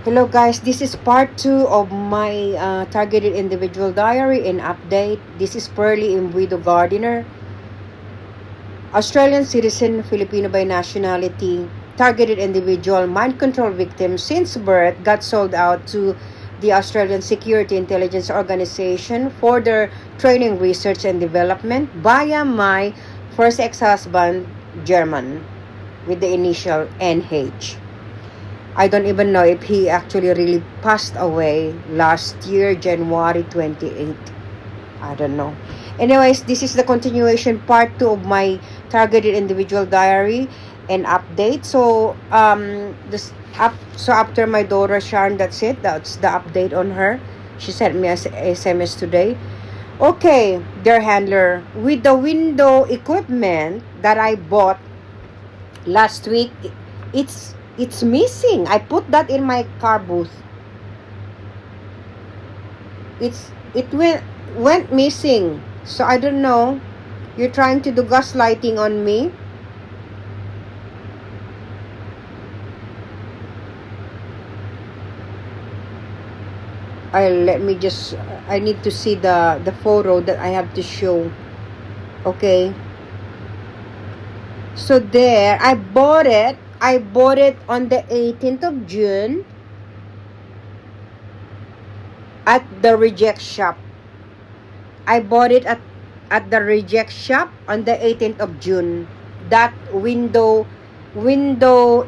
Hello guys, this is part 2 of my targeted individual diary and update. This is Pearly Imbuido Gardiner, Australian citizen, Filipino by nationality, targeted individual, mind control victim since birth, got sold out to the Australian Security Intelligence Organization for their training, research, and development via my first ex-husband, German, with the initial NH. I don't even know if he actually really passed away last year, January 28th. I don't know. Anyways, this is the continuation part 2 of my targeted individual diary and update. So after my daughter Sharon, that's it. That's the update on her. She sent me a SMS today. Okay, dear handler, with the window equipment that I bought last week, it's missing. I put that in my car booth. It went missing. So I don't know. You're trying to do gaslighting on me. I need to see the photo that I have to show. Okay. So there, I bought it on the 18th of June at the reject shop. I bought it at the reject shop on the 18th of June. That window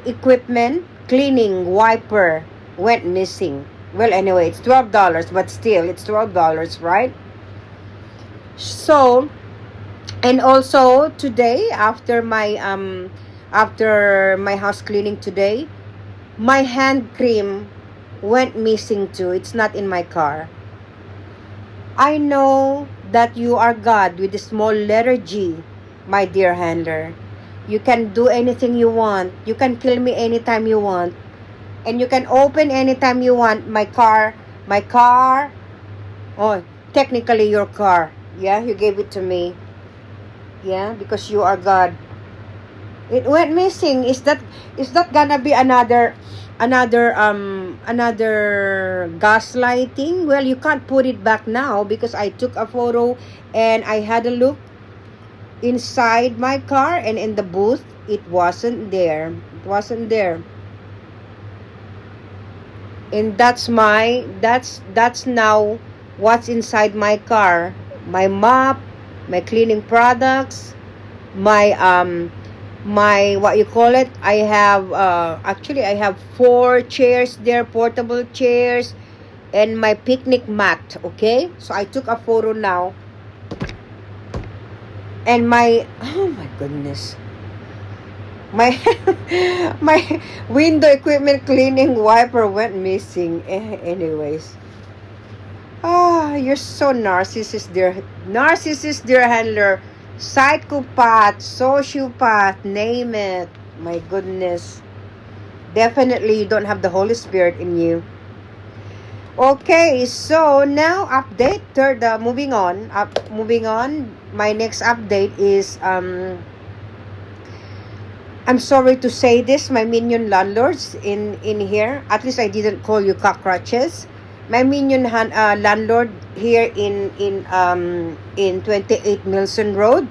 equipment cleaning wiper went missing. Well, anyway, it's $12, but still, it's $12, right? So, and also today, after my house cleaning today, my hand cream went missing too. It's not in my car. I know that you are God with the small letter G, my dear handler. You can do anything you want. You can kill me anytime you want. And you can open anytime you want my car. Oh, technically your car. Yeah, you gave it to me. Yeah, because you are God. It went missing. Is that gonna be another gaslighting? Well, you can't put it back now because I took a photo and I had a look inside my car, and in the booth it wasn't there. And that's now what's inside my car. My mop, my cleaning products, my what you call it, I have actually I have 4 chairs there, portable chairs, and my picnic mat. Okay, so I took a photo now, and oh my goodness, my my window equipment cleaning wiper went missing. Anyways, you're so narcissist, dear handler. Psychopath, sociopath, name it. My goodness. Definitely you don't have the Holy Spirit in you. Okay, so now update. Moving on. My next update is I'm sorry to say this, my minion landlords in here. At least I didn't call you cockroaches. My minion landlord here in 28 Milson Road,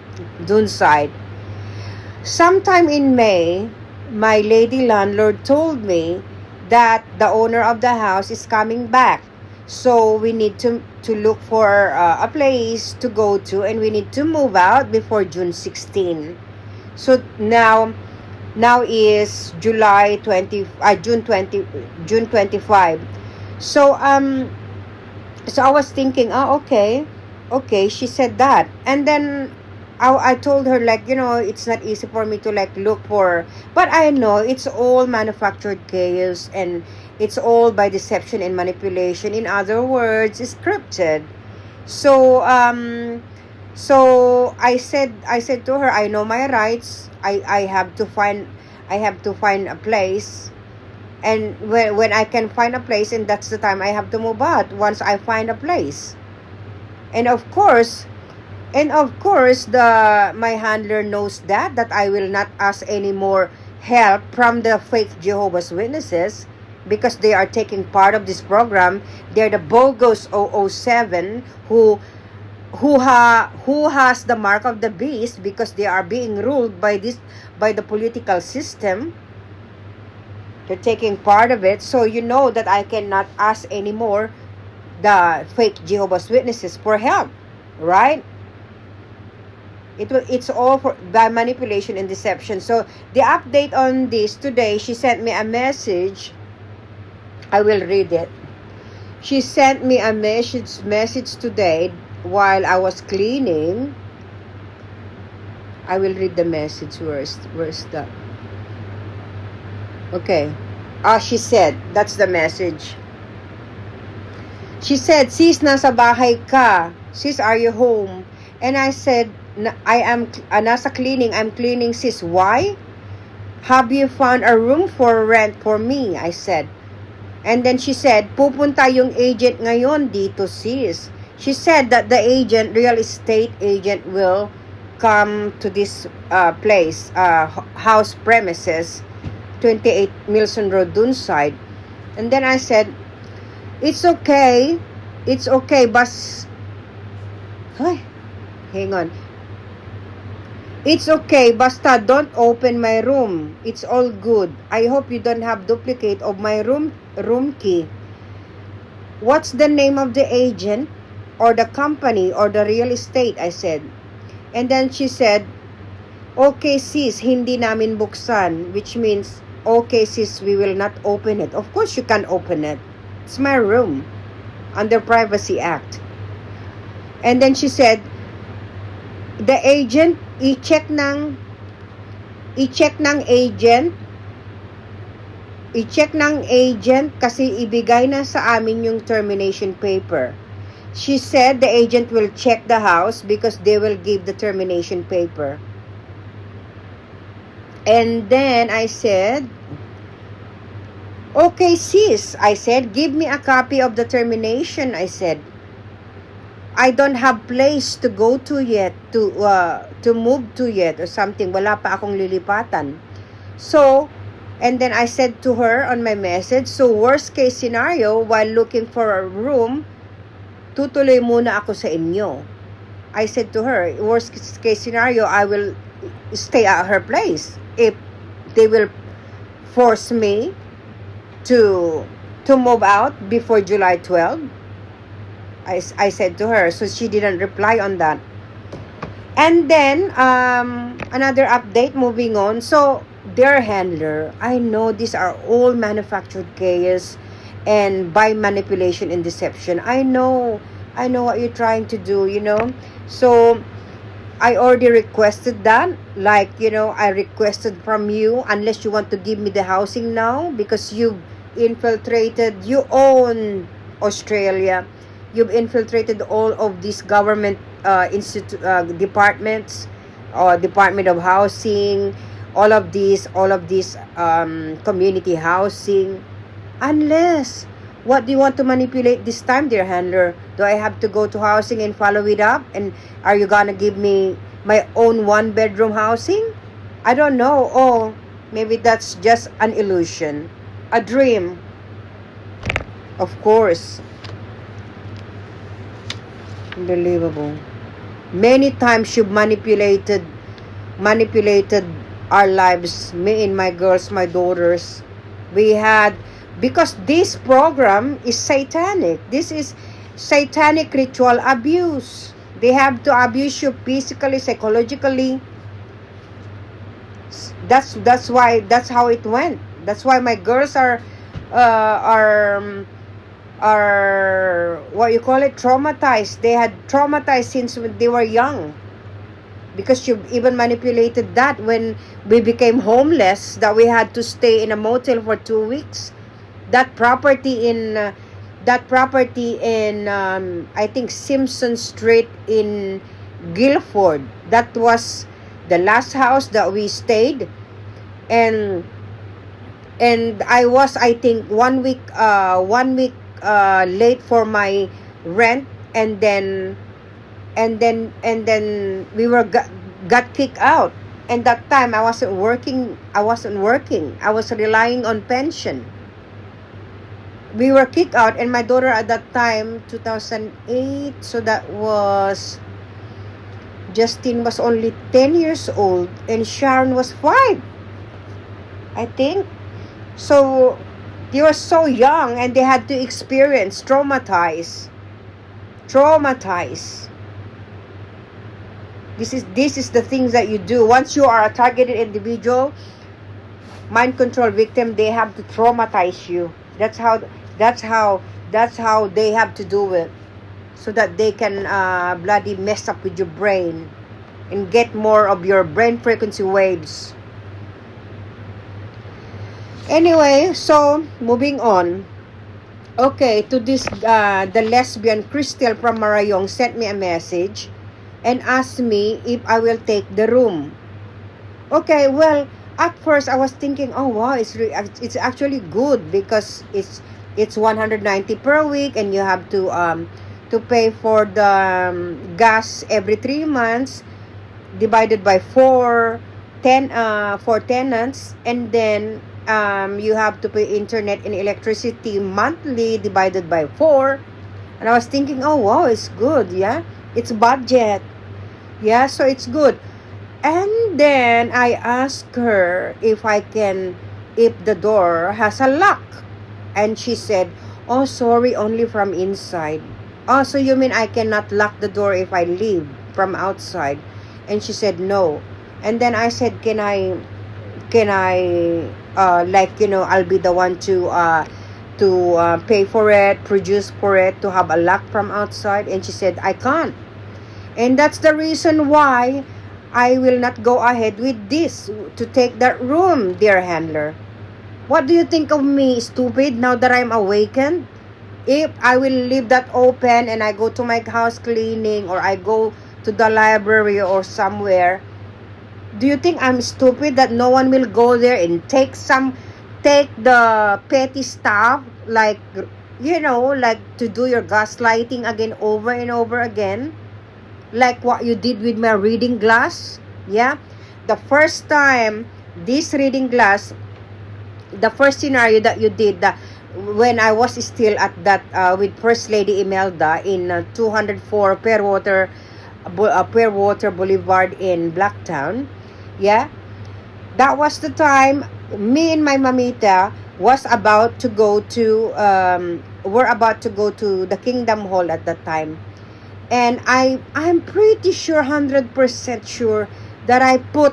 Dunside. Sometime in May, my lady landlord told me that the owner of the house is coming back. So we need to look for a place to go to, and we need to move out before June 16. So now is June 25. So I was thinking, okay, she said that. And then I told her, like, it's not easy for me to like look for, but I know it's all manufactured chaos and it's all by deception and manipulation. In other words, it's scripted. So I said to her, I know my rights. I have to find a place. And when I can find a place, and that's the time I have to move out, once I find a place. And of course my handler knows that I will not ask any more help from the fake Jehovah's Witnesses. because they are taking part of this program. They're the bogus 007 who has the mark of the beast, because they are being ruled by the political system. They're taking part of it. So you know that I cannot ask anymore the fake Jehovah's Witnesses for help, right? It's all by manipulation and deception. So the update on this today, she sent me a message. I will read it. She sent me a message today while I was cleaning. I will read the message. Where's that? Okay. She said, that's the message. She said, "Sis, nasa bahay ka. Sis, are you home?" And I said, I am nasa cleaning. I'm cleaning, sis. Why? Have you found a room for rent for me? I said. And then she said, pupunta yung agent ngayon dito, sis. She said that the agent, real estate agent, will come to this place, house premises, 28 Milson Road, Dunside. And then I said, it's okay, bas... Ay, hang on. It's okay, basta don't open my room. It's all good. I hope you don't have duplicate of my room key. What's the name of the agent or the company or the real estate? I said. And then she said, okay sis, hindi namin buksan, which means, okay sis, we will not open it. Of course you can open it. It's my room under Privacy Act. And then she said, the agent, i-check ng agent kasi ibigay na sa amin yung termination paper. She said the agent will check the house because they will give the termination paper. And then I said, okay sis, I said, give me a copy of the termination. I said, I don't have place to go to yet, to move to yet or something. Wala pa akong lilipatan. So, and then I said to her on my message, so worst case scenario, while looking for a room, tutuloy muna ako sa inyo. I said to her, worst case scenario, I will stay at her place. If they will force me to move out before July 12, I said to her. So she didn't reply on that. And then another update, moving on. So their handler, I know these are all manufactured chaos and by manipulation and deception. I know what you're trying to do, you know. So I already requested that, like, you know, I requested from you, unless you want to give me the housing now, because you've infiltrated, you own Australia, you've infiltrated all of these government departments, or Department of Housing, all of these community housing. Unless, what do you want to manipulate this time, dear handler? Do I have to go to housing and follow it up? And are you gonna give me my own one-bedroom housing? I don't know. Oh, maybe that's just an illusion, a dream. Of course. Unbelievable. Many times you've manipulated our lives, me and my girls, my daughters. We had, because this program is satanic. This is satanic ritual abuse. They have to abuse you physically, psychologically. That's why, that's how it went. That's why my girls are what you call it, traumatized. They had traumatized since they were young, because you even manipulated that when we became homeless, that we had to stay in a motel for 2 weeks. That property in I think Simpson Street in Guildford, that was the last house that we stayed. And I was, I think, 1 week late for my rent, and then we were got kicked out. And that time I wasn't working. I was relying on pension. we were kicked out, and my daughter at that time, 2008, so that was, Justin was only 10 years old and Sharon was 5, I think. So they were so young and they had to experience traumatized. This is the things that you do. Once you are a targeted individual, mind control victim, they have to traumatize you. That's how they have to do it, so that they can bloody mess up with your brain and get more of your brain frequency waves. Anyway, so moving on. Okay, to this the lesbian Crystal from Marayong sent me a message and asked me if I will take the room. Okay, well, at first I was thinking, oh wow, it's actually good because it's 190 per week, and you have to pay for the gas every 3 months, divided by 4 tenants, and then you have to pay internet and electricity monthly divided by 4. And I was thinking, oh wow, it's good. Yeah, it's budget. Yeah, so it's good. And then I asked her if the door has a lock. And she said, oh, sorry, only from inside. Oh, so you mean I cannot lock the door if I leave from outside? And she said, no. And then I said, can I I'll be the one to pay for it, produce for it, to have a lock from outside? And she said, I can't. And that's the reason why I will not go ahead with this, to take that room, dear handler. What do you think of me, stupid, now that I'm awakened? If I will leave that open and I go to my house cleaning, or I go to the library or somewhere, do you think I'm stupid that no one will go there and take the petty stuff, like, like to do your gaslighting again over and over again? Like what you did with my reading glass. Yeah, the first time this reading glass, the first scenario that you did, when I was still at that with First Lady Imelda in 204 Fairwater Boulevard in Blacktown. Yeah, that was the time me and my mamita was about to go to we're about to go to the Kingdom Hall at that time. And I'm pretty sure, 100% sure, that I put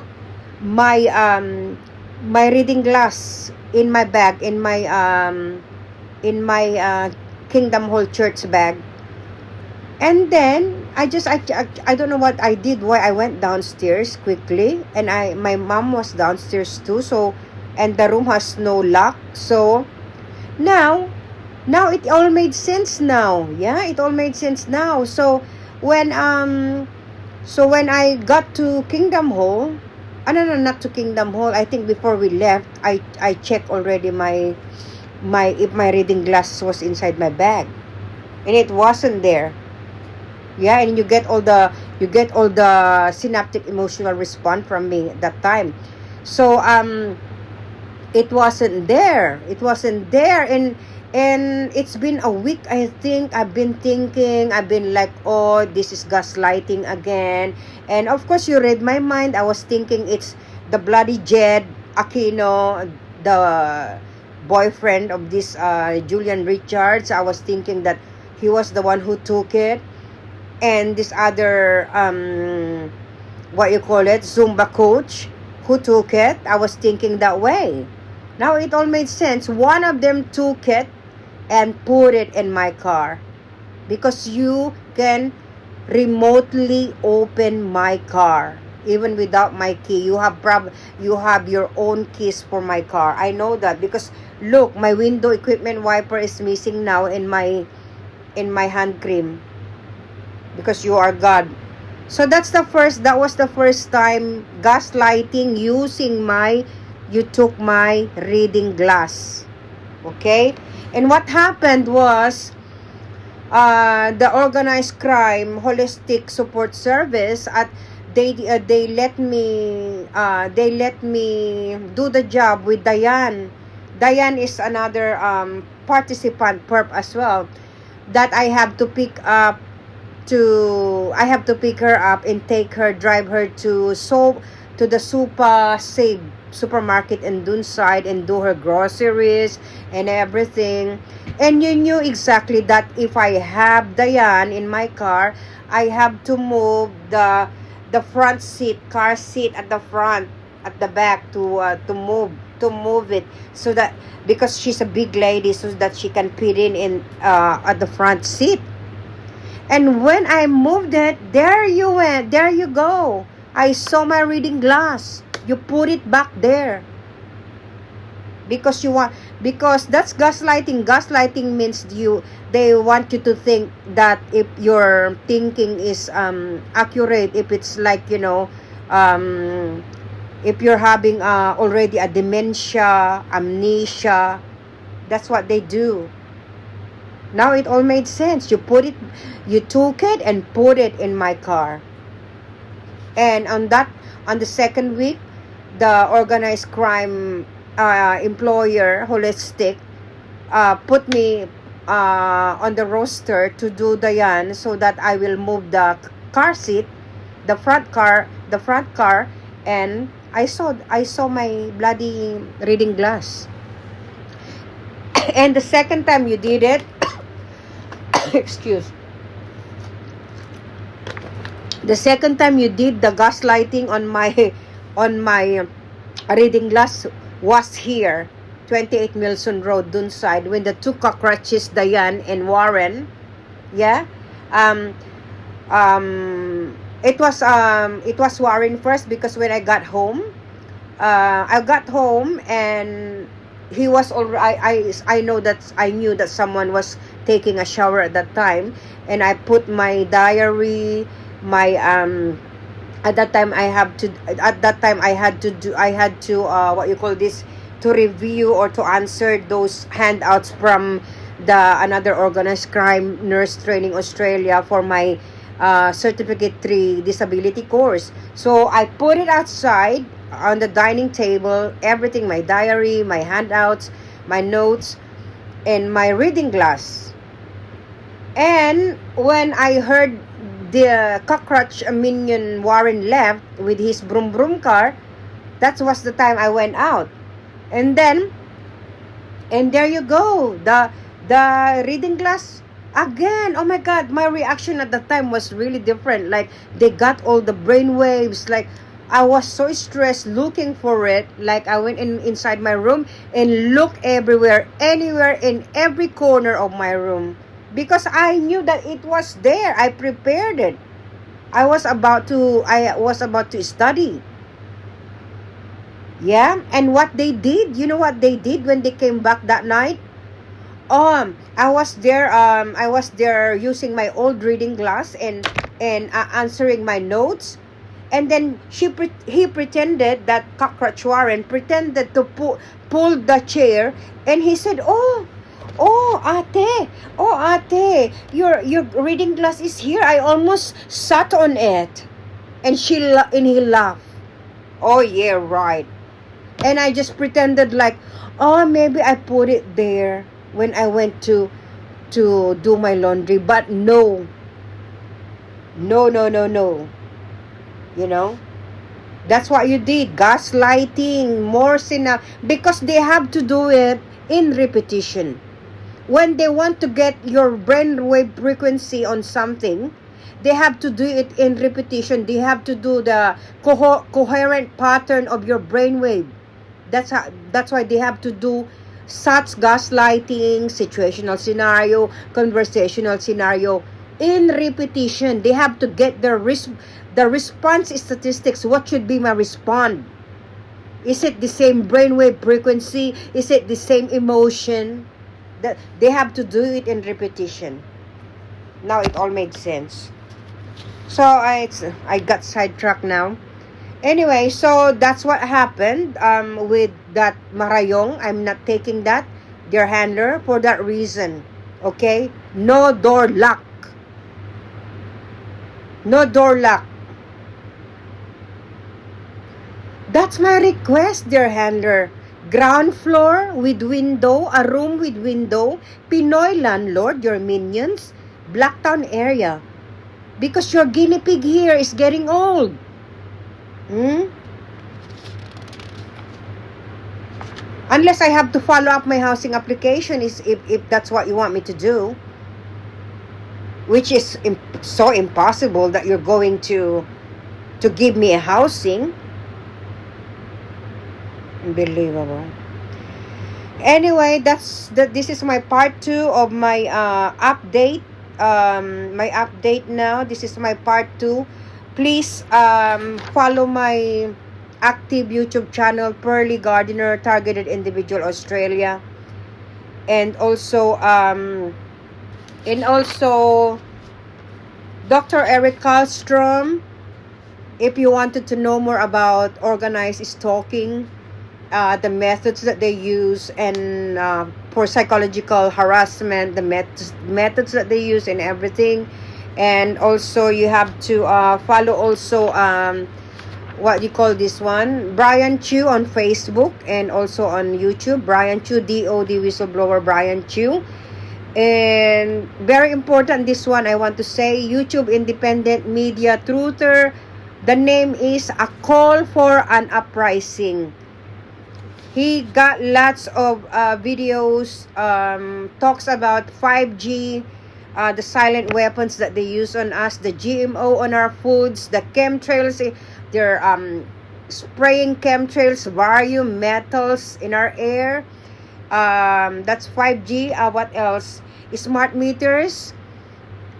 my my reading glass in my bag, in my Kingdom Hall church bag. And then I don't know what I did, why I went downstairs quickly, and my mom was downstairs too, so, and the room has no lock. So now it all made sense now. Yeah, it all made sense now. So when I got to Kingdom Hall, no, not to Kingdom Hall, I think before we left, I checked already if my reading glass was inside my bag, and it wasn't there. Yeah, and you get all the synaptic emotional response from me at that time. So it wasn't there, and it's been a week, I think. I've been like, oh, this is gaslighting again. And of course, you read my mind. I was thinking it's the bloody Jed Aquino, the boyfriend of this Julian Richards. I was thinking that he was the one who took it, and this other Zumba coach who took it. I was thinking that way. Now it all made sense. One of them took it and put it in my car, because you can remotely open my car even without my key. You have your own keys for my car. I know that, because look, my window equipment wiper is missing now in my hand cream, because you are God. So that was the first time gaslighting, you took my reading glass. Okay? And what happened was, the organized crime holistic support service, they let me do the job with Diane Diane is another participant perp as well, that I have to pick up I have to pick her up and take her, drive her to the supermarket in Dunside and do her groceries and everything. And you knew exactly that if I have Diane in my car, I have to move the front seat, car seat at the front, at the back, to move it, so that, because she's a big lady, so that she can fit in at the front seat. And when I moved it, there you went, there you go. I saw my reading glass. You put it back there. Because that's gaslighting. Gaslighting means they want you to think that if your thinking is accurate, if it's like, if you're having already a dementia, amnesia, that's what they do. Now it all made sense. You took it and put it in my car. And on the second week, the organized crime employer, Holistic, put me on the roster to do Diane, so that I will move the car seat, the front car, and I saw my bloody reading glass. And the second time you did it, excuse. The second time you did the gaslighting on my reading glass was here, 28 Milson Road, Dunside, when the two cockroaches, Diane and Warren, yeah, it was Warren first, because when I got home and he was already, I knew that someone was taking a shower at that time, and I put my diary, my at that time I had to what you call this, to review or to answer those handouts from another organized crime nurse training Australia for my certificate 3 disability course. So I put it outside on the dining table, everything, my diary, my handouts, my notes, and my reading glass. And when I heard the cockroach minion Warren left with his broom car, that was the time I went out. And then, and there you go, the reading glass again. Oh my God, my reaction at the time was really different. Like, they got all the brain waves. Like, I was so stressed looking for it. Like, I went inside my room and looked everywhere, anywhere, in every corner of my room, because I knew that it was there. I prepared it. I was about to study. Yeah, and what they did, you know what they did when they came back that night? I was there using my old reading glass and answering my notes. And then he pretended, that cockroach Warren pretended to pull the chair, and he said, oh ate, your reading glass is here. I almost sat on it. And he laughed. Oh yeah, right. And I just pretended like, oh, maybe I put it there when I went to do my laundry. But no. You know, that's what you did. Gaslighting, more because they have to do it in repetition. When they want to get your brainwave frequency on something, they have to do it in repetition. They have to do the coherent pattern of your brainwave. That's why they have to do such gaslighting, situational scenario, conversational scenario in repetition. They have to get the response statistics. What should be my response? Is it the same brainwave frequency? Is it the same emotion? That they have to do it in repetition. Now it all made sense. So I got sidetracked now. Anyway, so that's what happened with that Marayong. I'm not taking that, their handler, for that reason. Okay? No door lock. No door lock. That's my request, dear handler. Ground floor with window, a room with window. Pinoy landlord, your minions. Blacktown area. Because your guinea pig here is getting old. Unless I have to follow up my housing application, is if that's what you want me to do. Which is so impossible that you're going to give me a housing. Unbelievable. Anyway, this is my part 2 of my update. My update now. This is my part 2. Please follow my active YouTube channel, Pearly Gardener, Targeted Individual Australia, and also Dr. Eric Karlstrom. If you wanted to know more about organized stalking, the methods that they use, and for psychological harassment, the methods that they use and everything. And also you have to follow also what you call this one, Brian Chu on Facebook and also on YouTube. Brian Chu, DOD whistleblower Brian Chu. And very important, this one I want to say, YouTube Independent Media Truther. The name is A Call for an Uprising. He got lots of videos, talks about 5G, the silent weapons that they use on us, the GMO on our foods, the chemtrails. They're spraying chemtrails, barium, metals in our air. That's 5G. What else? Smart meters.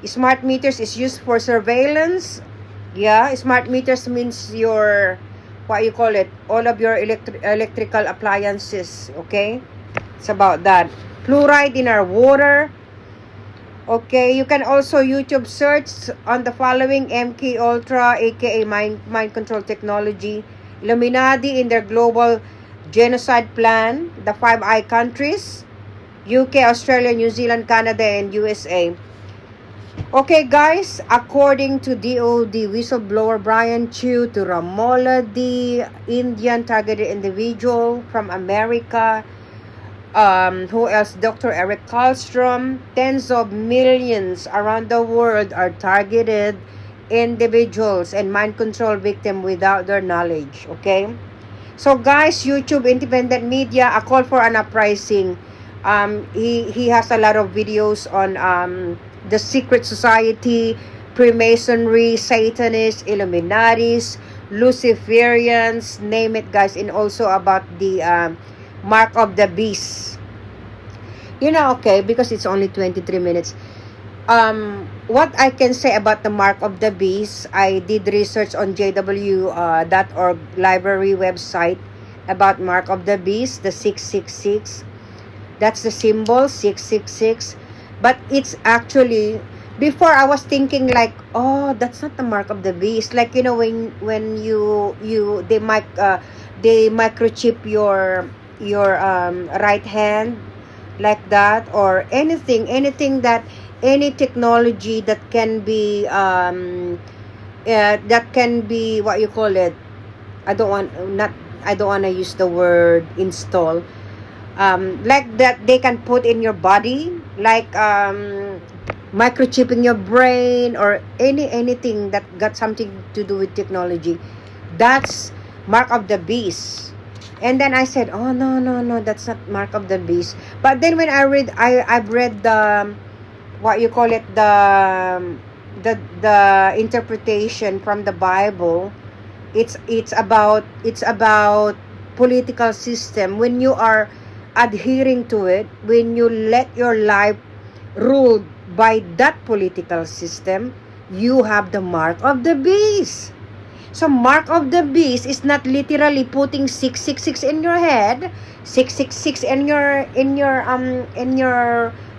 Smart meters is used for surveillance. Yeah, smart meters means your, what you call it, all of your electrical appliances. Okay, it's about that. Fluoride in our water. Okay, you can also YouTube search on the following: MK Ultra, aka mind control technology, Illuminati in their global genocide plan, the 5 eye countries, UK, Australia, New Zealand, Canada, and USA. Okay, guys, according to DOD whistleblower Brian Chu, to Ramola, the Indian targeted individual from America, who else? Dr. Eric Karlstrom, tens of millions around the world are targeted individuals and mind control victims without their knowledge. Okay, so guys, YouTube Independent Media, A Call for an Uprising. He has a lot of videos on the secret society, Freemasonry, Satanists, Illuminatis, Luciferians, name it, guys, and also about the mark of the beast. Okay, because it's only 23 minutes. What I can say about the mark of the beast, I did research on jw.org library website about mark of the beast, the 666. That's the symbol, 666. But it's actually, before I was thinking like, oh, that's not the mark of the beast. Like, when they microchip your right hand like that, or anything that, any technology that can be what you call it, I don't want to use the word install, like that they can put in your body, like microchipping your brain, or anything that got something to do with technology. That's mark of the beast. And then I said, oh, no, that's not mark of the beast. But then when I've read the, what you call it, the interpretation from the Bible. It's about political system. When you are adhering to it, when you let your life ruled by that political system, you have the mark of the beast. So mark of the beast is not literally putting 666 in your head, 666 in your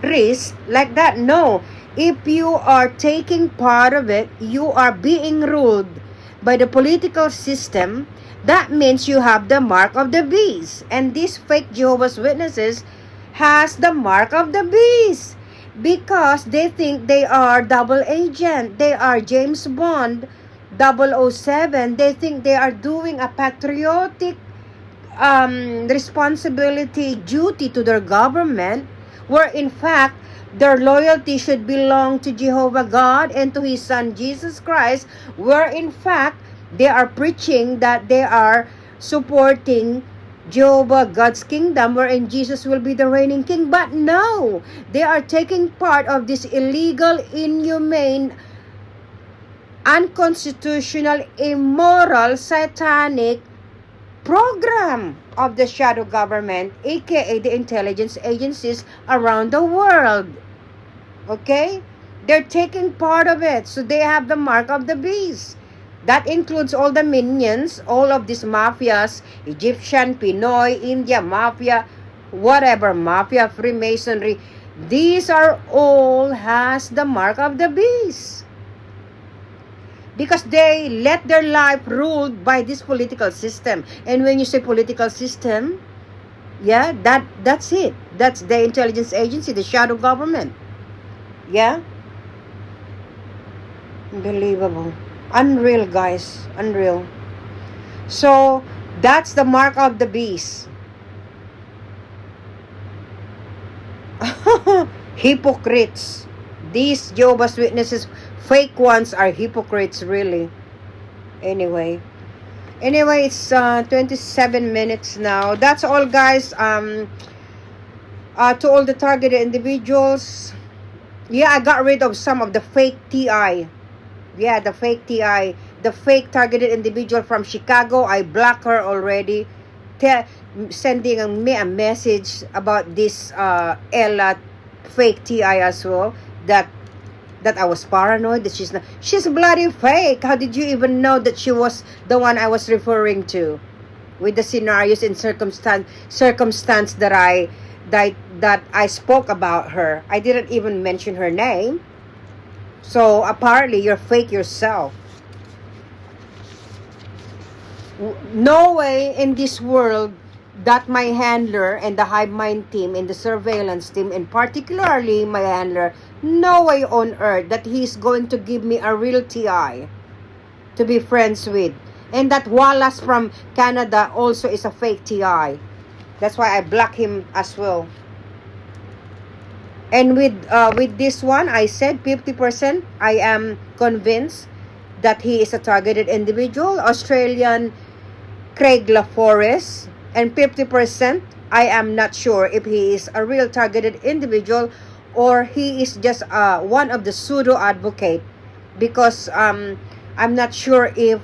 wrist like that. No, if you are taking part of it, you are being ruled by the political system. That means you have the mark of the beast. And these fake Jehovah's Witnesses has the mark of the beast because they think they are double agent. They are James Bond 007. They think they are doing a patriotic responsibility, duty to their government, where in fact their loyalty should belong to Jehovah God and to His Son Jesus Christ, where in fact they are preaching that they are supporting Jehovah God's kingdom, wherein Jesus will be the reigning king. But no, they are taking part of this illegal, inhumane, unconstitutional, immoral, satanic program of the shadow government, aka the intelligence agencies around the world. Okay? They're taking part of it. So they have the mark of the beast. That includes all the minions, all of these mafias, Egyptian, Pinoy, India, mafia, whatever, mafia, Freemasonry. These are all has the mark of the beast. Because they let their life ruled by this political system. And when you say political system, yeah, that's it. That's the intelligence agency, the shadow government. Yeah? Unbelievable. Unreal, guys. Unreal. So, that's the mark of the beast. Hypocrites. These Jehovah's Witnesses, fake ones, are hypocrites, really. Anyway, it's 27 minutes now. That's all, guys. To all the targeted individuals, yeah, I got rid of some of the fake TI. Yeah, the fake TI, the fake targeted individual from Chicago. I blocked her already. Sending me a message about this Ella fake TI as well. That I was paranoid that she's bloody fake. How did you even know that she was the one I was referring to? With the scenarios and circumstance that I spoke about her. I didn't even mention her name. So apparently you're fake yourself. No way in this world that my handler and the hive mind team and the surveillance team, and particularly my handler, no way on earth that he's going to give me a real TI to be friends with. And that Wallace from Canada also is a fake TI. That's why I block him as well. And with this one, I said 50%. I am convinced that he is a targeted individual, Australian Craig LaForest, and 50%, I am not sure if he is a real targeted individual or he is just one of the pseudo advocate, because I'm not sure if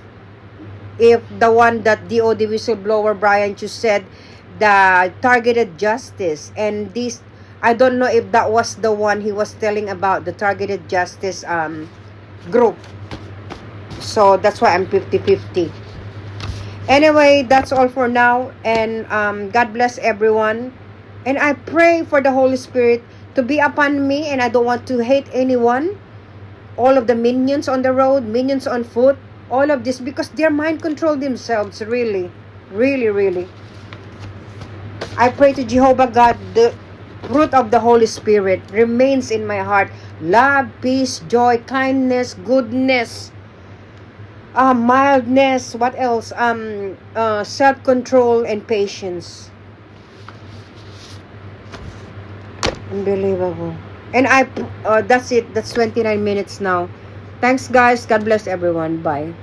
the one that DOD whistleblower Brian Chu said, the targeted justice, and this, I don't know if that was the one he was telling about, the targeted justice group. So that's why I'm 50-50. Anyway, that's all for now, and God bless everyone, and I pray for the Holy Spirit to be upon me, and I don't want to hate anyone, all of the minions on the road, minions on foot, all of this, because they're mind control themselves, really, really, really. I pray to Jehovah God, the fruit of the Holy Spirit remains in my heart: love, peace, joy, kindness, goodness, mildness, what else, self-control and patience. Unbelievable. And that's it. That's 29 minutes now. Thanks, guys. God bless everyone. Bye.